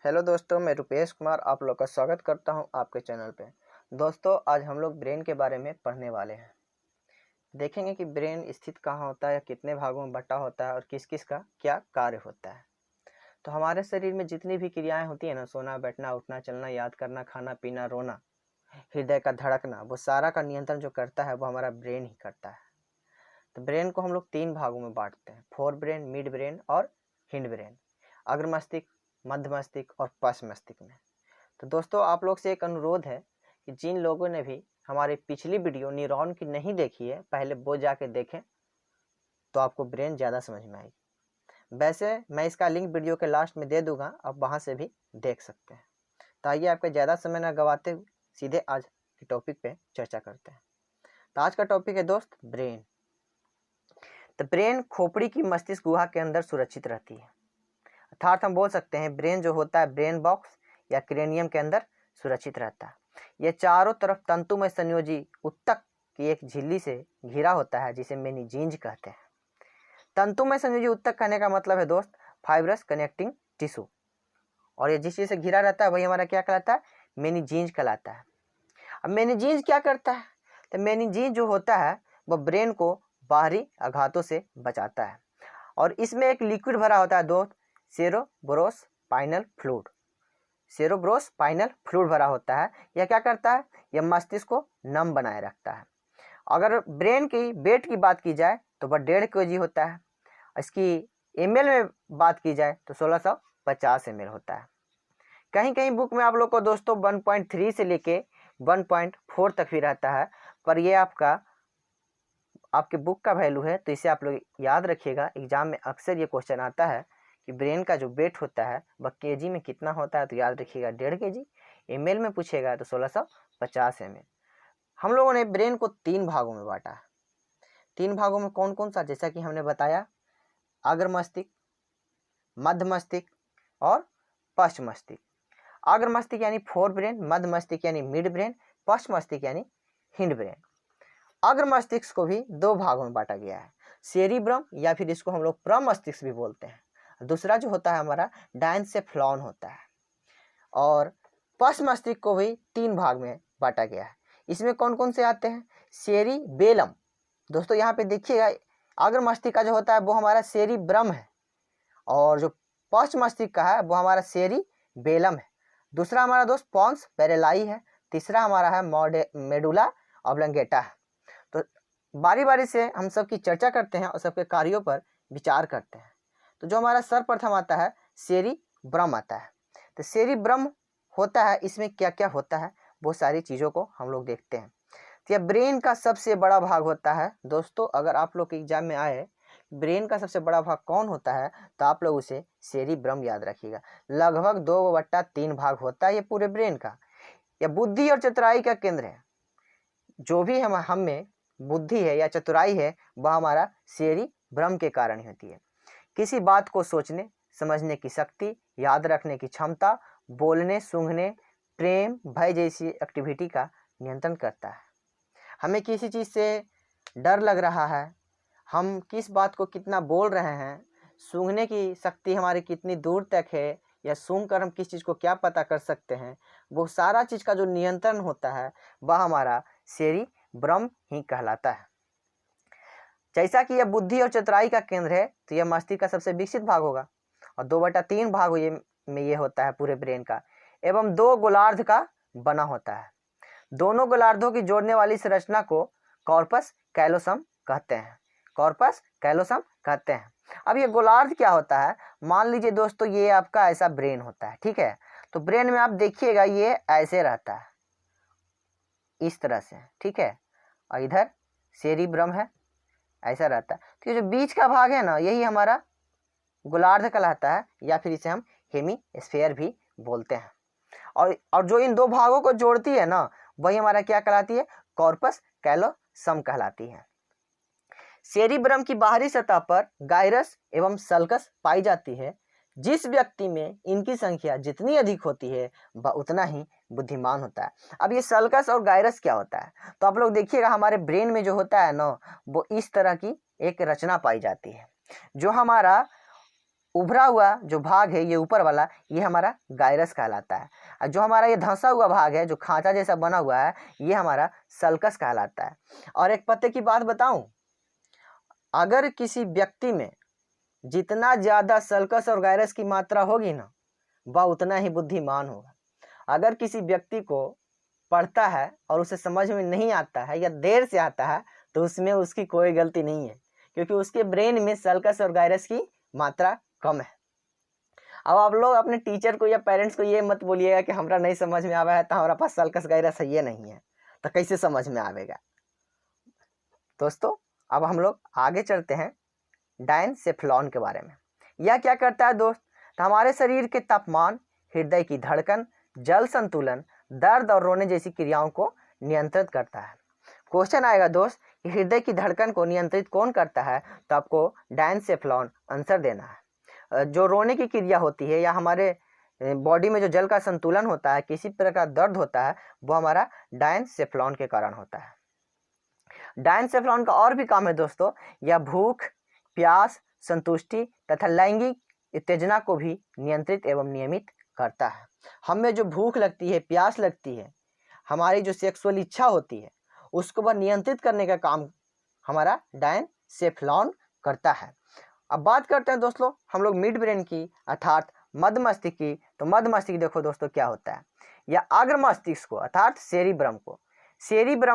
Hello दोस्तों, मैं रुपेश कुमार आप लोग का स्वागत करता हूं आपके चैनल पे। दोस्तों, आज हम लोग ब्रेन के बारे में पढ़ने वाले हैं। देखेंगे कि ब्रेन स्थित कहाँ होता है, कितने भागों में बटा होता है और किस किस का क्या कार्य होता है। तो हमारे शरीर में जितनी भी क्रियाएं होती है ना, सोना, बैठना, उठना, चलना, याद करना, खाना पीना, रोना, हृदय का धड़कना, वो सारा का नियंत्रण जो करता है वो हमारा ब्रेन ही करता है। तो ब्रेन को हम लोग 3 भागों में बांटते हैं: फोर ब्रेन, मिड ब्रेन और हिंड ब्रेन। अग्र मस्तिष्क, मध्य मस्तिष्क और पश्च मस्तिष्क में। तो दोस्तों, आप लोग से एक अनुरोध है कि जिन लोगों ने भी हमारी पिछली वीडियो न्यूरॉन की नहीं देखी है, पहले वो जाके देखें तो आपको ब्रेन ज़्यादा समझ में आएगी। वैसे मैं इसका लिंक वीडियो के लास्ट में दे दूंगा, आप वहाँ से भी देख सकते हैं। तो आइए, आपका ज़्यादा समय न गवाते हुए सीधे आज के टॉपिक पे चर्चा करते हैं। तो आज का टॉपिक है दोस्त, ब्रेन। तो ब्रेन खोपड़ी की मस्तिष्क गुहा के अंदर सुरक्षित रहती है। अर्थात हम बोल सकते हैं ब्रेन जो होता है ब्रेन बॉक्स या क्रेनियम के अंदर सुरक्षित रहता है। यह चारों तरफ तंतुमय संयोजी उत्तक की एक झिल्ली से घिरा होता है, जिसे मेनिंजीज कहते हैं। तंतुमय संयोजी उत्तक कहने का मतलब है दोस्त फाइब्रस कनेक्टिंग टिश्यू, और ये जिस चीज से घिरा रहता है वही हमारा क्या कहलाता है, मेनिंजीज कहलाता है। अब मेनिंजीज क्या करता है? तो मेनिंजीज जो होता है वो ब्रेन को बाहरी आघातों से बचाता है, और इसमें एक लिक्विड भरा होता है दोस्त, सेरेब्रोस्पाइनल फ्लूइड। सेरेब्रोस्पाइनल फ्लूइड भरा होता है। यह क्या करता है? यह मस्तिष्क को नम बनाए रखता है। अगर ब्रेन की वेट की बात की जाए तो वह 1.5 kg होता है। इसकी ml में बात की जाए तो 1650 ml होता है। कहीं कहीं बुक में आप लोग को दोस्तों 1.3 से लेके 1.4 तक भी रहता है, पर यह आपके बुक का वैल्यू है, तो इसे आप लोग याद रखिएगा। एग्जाम में अक्सर ये क्वेश्चन आता है कि ब्रेन का जो वेट होता है वह केजी में कितना होता है, तो याद रखिएगा 1.5 kg। ml में पूछेगा तो 1650 ml। हम लोगों ने ब्रेन को 3 भागों में बांटा है। 3 भागों में कौन कौन सा? जैसा कि हमने बताया, अग्र मस्तिष्क, मध्य मस्तिष्क और पश्च मस्तिष्क। अग्र मस्तिष्क यानी फोर ब्रेन, मध्य मस्तिष्क यानी मिड ब्रेन, पश्च मस्तिष्क यानी हिंड ब्रेन। अग्र मस्तिष्क को भी 2 भागों में बांटा गया है, सेरिब्रम या फिर इसको हम लोग प्रमस्तिष्क भी बोलते हैं। दूसरा जो होता है हमारा डायंसेफ्लॉन होता है। और पश्च मस्तिष्क को भी 3 भाग में बांटा गया है। इसमें कौन कौन से आते हैं? सेरिबेलम। दोस्तों यहाँ पे देखिएगा, अग्र मस्तिष्क का जो होता है वो हमारा सेरिब्रम है, और जो पश्च मस्तिष्क का है वो हमारा सेरिबेलम है। दूसरा हमारा दोस्त पॉन्स पेरेलाई है। तीसरा हमारा है मेडुला ऑब्लंगेटा है। तो बारी बारी से हम सबकी चर्चा करते हैं और सबके कार्यों पर विचार करते हैं। तो जो हमारा सर्वप्रथम आता है सेरिब्रम आता है। तो सेरिब्रम होता है, इसमें क्या क्या होता है वो सारी चीज़ों को हम लोग देखते हैं। तो यह ब्रेन का सबसे बड़ा भाग होता है दोस्तों। अगर आप लोग के एग्जाम में आए ब्रेन का सबसे बड़ा भाग कौन होता है, तो आप लोग उसे सेरिब्रम याद रखिएगा। लगभग 2/3 भाग होता है ये पूरे ब्रेन का। यह बुद्धि और चतुराई का केंद्र है। जो भी हम में बुद्धि है या चतुराई है वह हमारा सेरिब्रम के कारण ही होती है। किसी बात को सोचने समझने की शक्ति, याद रखने की क्षमता, बोलने सूंघने, प्रेम भय जैसी एक्टिविटी का नियंत्रण करता है। हमें किसी चीज़ से डर लग रहा है, हम किस बात को कितना बोल रहे हैं, सूंघने की शक्ति हमारी कितनी दूर तक है, या सूंघ कर हम किस चीज़ को क्या पता कर सकते हैं, वो सारा चीज़ का जो नियंत्रण होता है वह हमारा सेरिब्रम ही कहलाता है। जैसा कि यह बुद्धि और चतुराई का केंद्र है, तो यह मस्तिष्क का सबसे विकसित भाग होगा, और 2/3 भाग में ये होता है पूरे ब्रेन का, एवं 2 गोलार्ध का बना होता है। दोनों गोलार्धों की जोड़ने वाली संरचना को कॉर्पस कैलोसम कहते हैं। कॉर्पस कैलोसम कहते हैं। अब ये गोलार्ध क्या होता है? मान लीजिए दोस्तों, ये आपका ऐसा ब्रेन होता है, ठीक है। तो ब्रेन में आप देखिएगा ये ऐसे रहता है, इस तरह से, ठीक है, और इधर सेरिब्रम है, ऐसा रहता है। तो ये जो बीच का भाग है ना, यही हमारा गोलार्ध कहलाता है, या फिर इसे हम हेमीस्फीयर भी बोलते हैं। और जो इन 2 भागों को जोड़ती है ना, वही हमारा क्या कहलाती है? कॉर्पस कैलोसम कहलाती है। सेरिब्रम की बाहरी सतह पर गायरस एवं सल्कस पाई जाती है। जिस व्यक्ति में इनकी संख्या जितनी अधिक होती है वह उतना ही बुद्धिमान होता है। अब ये सल्कस और गायरस क्या होता है? तो आप लोग देखिएगा, हमारे ब्रेन में जो होता है ना, वो इस तरह की एक रचना पाई जाती है। जो हमारा उभरा हुआ जो भाग है ये ऊपर वाला, ये हमारा गायरस कहलाता है। और जो हमारा ये धंसा हुआ भाग है जो खांचा जैसा बना हुआ है, ये हमारा सल्कस कहलाता है। और एक पते की बात बताऊं, अगर किसी व्यक्ति में जितना ज़्यादा सल्कस और गायरस की मात्रा होगी ना, वह उतना ही बुद्धिमान होगा। अगर किसी व्यक्ति को पढ़ता है और उसे समझ में नहीं आता है या देर से आता है, तो उसमें उसकी कोई गलती नहीं है, क्योंकि उसके ब्रेन में सल्कस और गायरस की मात्रा कम है। अब आप लोग अपने टीचर को या पेरेंट्स को ये मत बोलिएगा कि हमरा नहीं समझ में आवा है तो हमारा पास सल्कस गायरस है, ये नहीं है, तो कैसे समझ में आवेगा। दोस्तों अब हम लोग आगे चलते हैं डायनसेफलॉन के बारे में। यह क्या करता है दोस्त, तो हमारे शरीर के तापमान, हृदय की धड़कन, जल संतुलन, दर्द और रोने जैसी क्रियाओं को नियंत्रित करता है। क्वेश्चन आएगा दोस्त कि हृदय की धड़कन को नियंत्रित कौन करता है, तो आपको डायनसेफलॉन आंसर देना है। जो रोने की क्रिया होती है या हमारे बॉडी में जो जल का संतुलन होता है, किसी प्रकार का दर्द होता है, वो हमारा डायनसेफलॉन के कारण होता है। डायनसेफलॉन का और भी काम है दोस्तों, यह भूख, प्यास, संतुष्टि तथा लैंगिक उत्तेजना को भी नियंत्रित एवं नियमित करता है। हमें जो भूख लगती है, प्यास लगती है, हमारी जो सेक्सुअल इच्छा होती है, उसको वह नियंत्रित करने का काम हमारा डायनसेफलॉन करता है। अब बात करते हैं दोस्तों हम लोग मिड ब्रेन की अर्थात मध्य मस्तिष्क की। तो मध्य मस्तिष्क देखो दोस्तों क्या होता है, या अग्र मस्तिष्क को अर्थात सेरिब्रम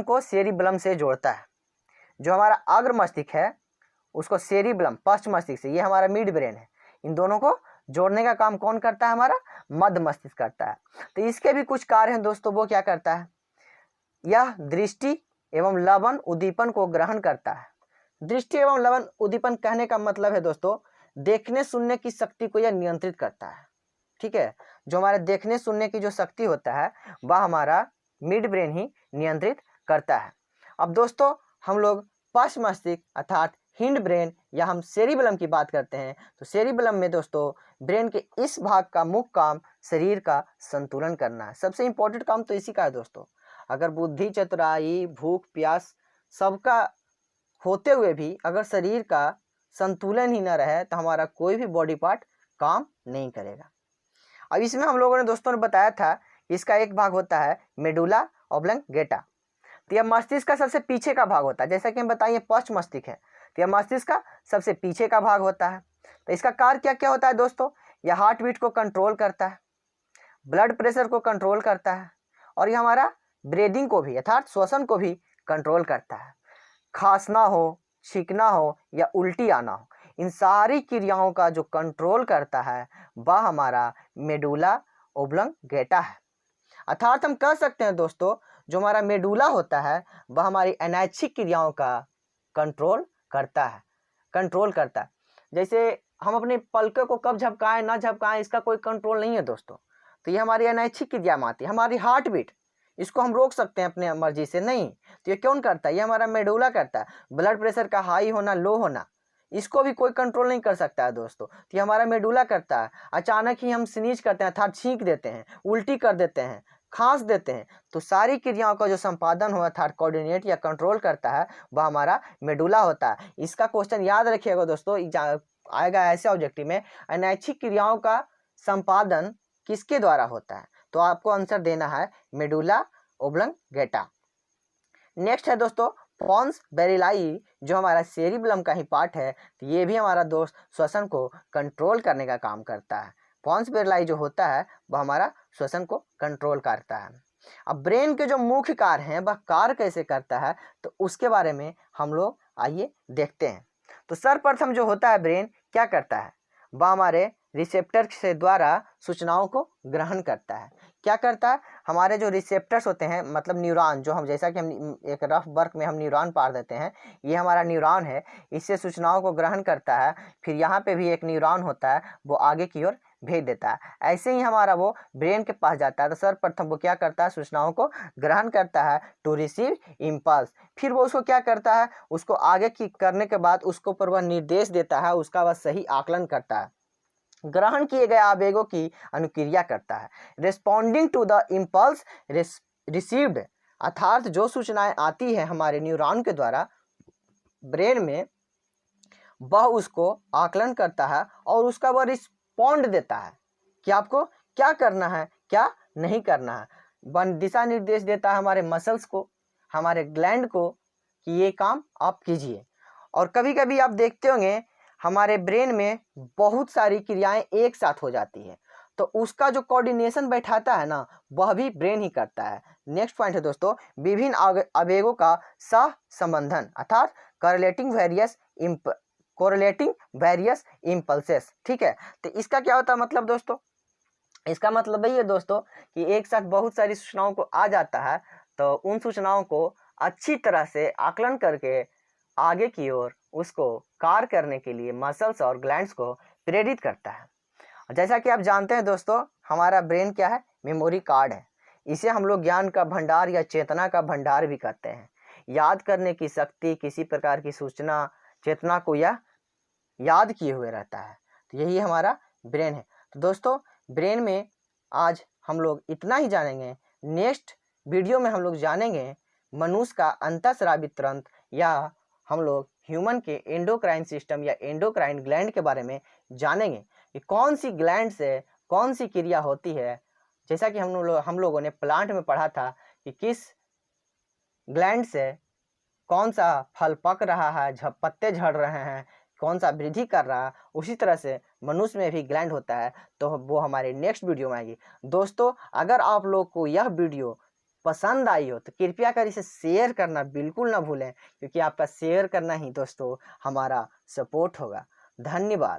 को सेरिबलम से जोड़ता है। जो हमारा अग्र मस्तिष्क है उसको सेरिबलम पश्च मस्तिष्क से, ये हमारा मिड ब्रेन है, इन दोनों को जोड़ने का काम कौन करता है, हमारा मध्य मस्तिष्क करता है। तो इसके भी कुछ कार्य हैं दोस्तों, वो क्या करता है, यह दृष्टि एवं लवन उद्दीपन को ग्रहण करता है। दृष्टि एवं लवन उद्दीपन कहने का मतलब है दोस्तों, देखने सुनने की शक्ति को यह नियंत्रित करता है। ठीक है, जो हमारे देखने सुनने की जो शक्ति होता है वह हमारा मिड ब्रेन ही नियंत्रित करता है। अब दोस्तों हम लोग पश्च मस्तिष्क अर्थात हिंड ब्रेन या हम सेरिबलम की बात करते हैं। तो सेरिबलम में दोस्तों ब्रेन के इस भाग का मुख्य काम शरीर का संतुलन करना है। सबसे इंपॉर्टेंट काम तो इसी का है दोस्तों। अगर बुद्धि, चतुराई, भूख, प्यास सबका होते हुए भी अगर शरीर का संतुलन ही ना रहे तो हमारा कोई भी बॉडी पार्ट काम नहीं करेगा। अब इसमें हम लोगों ने दोस्तों ने बताया था इसका एक भाग होता है मेडुला ऑब्लंगेटा। तो यह मस्तिष्क का सबसे पीछे का भाग होता है, जैसा कि हम बताइए पश्च मस्तिष्क है, तो यह मस्तिष्क का सबसे पीछे का भाग होता है। तो इसका कार्य क्या क्या होता है दोस्तों, यह हार्ट बीट को कंट्रोल करता है, ब्लड प्रेशर को कंट्रोल करता है, और यह हमारा ब्रीदिंग को भी अर्थात श्वसन को भी कंट्रोल करता है। खांसना हो, छींकना हो या उल्टी आना हो, इन सारी क्रियाओं का जो कंट्रोल करता है वह हमारा मेडुला ओब्लंगेटा है। अर्थात हम कह सकते हैं दोस्तों जो हमारा मेडुला होता है वह हमारी अनैच्छिक क्रियाओं का कंट्रोल करता है। जैसे हम अपने पलकों को कब झपकाएं ना झपकाएं इसका कोई कंट्रोल नहीं है दोस्तों, तो ये हमारी अनैच्छिक क्रिया में आती है। हमारी हार्ट बीट इसको हम रोक सकते हैं अपने मर्जी से नहीं, तो ये कौन करता है, ये हमारा मेडुला करता है। ब्लड प्रेशर का हाई होना लो होना इसको भी कोई कंट्रोल नहीं कर सकता है दोस्तों, तो ये हमारा मेडुला करता है। अचानक ही हम स्नीज करते हैं अर्थात छींक देते हैं, उल्टी कर देते हैं, खांस देते हैं, तो सारी क्रियाओं का जो संपादन हो अर्थात कोऑर्डिनेट या कंट्रोल करता है वह हमारा मेडुला होता है। इसका क्वेश्चन याद रखिएगा दोस्तों, आएगा ऐसे ऑब्जेक्टिव में, अनैच्छिक क्रियाओं का संपादन किसके द्वारा होता है, तो आपको आंसर देना है मेडुला ओब्लंगेटा। नेक्स्ट है दोस्तों पॉन्स बेरिलाई, जो हमारा सेरिबलम का ही पार्ट है, तो ये भी हमारा दोस्त श्वसन को कंट्रोल करने का काम करता है। पॉन्स बेरिलाई जो होता है वह हमारा श्वसन को कंट्रोल करता है। अब ब्रेन के जो मुख्य कार्य हैं वह कार्य कैसे करता है, तो उसके बारे में हम लोग आइए देखते हैं। तो सर्वप्रथम जो होता है ब्रेन क्या करता है, वह हमारे रिसेप्टर से द्वारा सूचनाओं को ग्रहण करता है। क्या करता है, हमारे जो रिसेप्टर्स होते हैं मतलब न्यूरॉन, जो हम जैसा कि हम एक रफ वर्क में हम न्यूरॉन पार देते हैं, ये हमारा न्यूरॉन है, इससे सूचनाओं को ग्रहण करता है। फिर यहाँ पे भी एक न्यूरॉन होता है, वो आगे की ओर भेज देता है। ऐसे ही हमारा वो ब्रेन के पास जाता है, तो सर्वप्रथम वो क्या करता है, सूचनाओं को ग्रहण करता है टू रिसीव इम्पल्स। फिर वो उसको क्या करता है, उसको आगे की करने के बाद उसको पर वह निर्देश देता है, उसका वह सही आकलन करता है, ग्रहण किए गए आवेगों की अनुक्रिया करता है। Responding to the impulse received, अर्थात जो सूचनाएं आती है हमारे न्यूरॉन के द्वारा ब्रेन में, वह उसको आकलन करता है और उसका वह रिस्पॉन्ड देता है कि आपको क्या करना है, क्या नहीं करना है। वह दिशा निर्देश देता है हमारे मसल्स को, हमारे ग्लैंड को कि ये काम आप कीजिए। और कभी कभी आप देखते होंगे हमारे ब्रेन में बहुत सारी क्रियाएं एक साथ हो जाती है, तो उसका जो कोऑर्डिनेशन बैठाता है ना, वह भी ब्रेन ही करता है। नेक्स्ट पॉइंट है दोस्तों, विभिन्न आवेगों का सह संबंधन अर्थात कोरिलेटिंग वेरियस इम्पल्सेस। ठीक है, तो इसका क्या होता है मतलब दोस्तों, इसका मतलब यही है दोस्तों कि एक साथ बहुत सारी सूचनाओं को आ जाता है, तो उन सूचनाओं को अच्छी तरह से आकलन करके आगे की ओर उसको कार्य करने के लिए मसल्स और ग्लैंड्स को प्रेरित करता है। जैसा कि आप जानते हैं दोस्तों, हमारा ब्रेन क्या है, मेमोरी कार्ड है। इसे हम लोग ज्ञान का भंडार या चेतना का भंडार भी कहते हैं। याद करने की शक्ति, किसी प्रकार की सूचना चेतना को यह याद किए हुए रहता है, तो यही हमारा ब्रेन है। तो दोस्तों, ब्रेन में आज हम लोग इतना ही जानेंगे। नेक्स्ट वीडियो में हम लोग जानेंगे मनुष्य का अंतःस्रावी तंत्र, या हम लोग ह्यूमन के एंडोक्राइन सिस्टम या एंडोक्राइन ग्लैंड के बारे में जानेंगे कि कौन सी ग्लैंड से कौन सी क्रिया होती है। जैसा कि हम लोगों ने प्लांट में पढ़ा था कि किस ग्लैंड से कौन सा फल पक रहा है, पत्ते झड़ रहे हैं, कौन सा वृद्धि कर रहा है, उसी तरह से मनुष्य में भी ग्लैंड होता है, तो वो हमारे नेक्स्ट वीडियो में आएगी। दोस्तों, अगर आप लोग को यह वीडियो पसंद आई हो तो कृपया कर इसे शेयर करना बिल्कुल ना भूलें, क्योंकि आपका शेयर करना ही दोस्तों हमारा सपोर्ट होगा। धन्यवाद।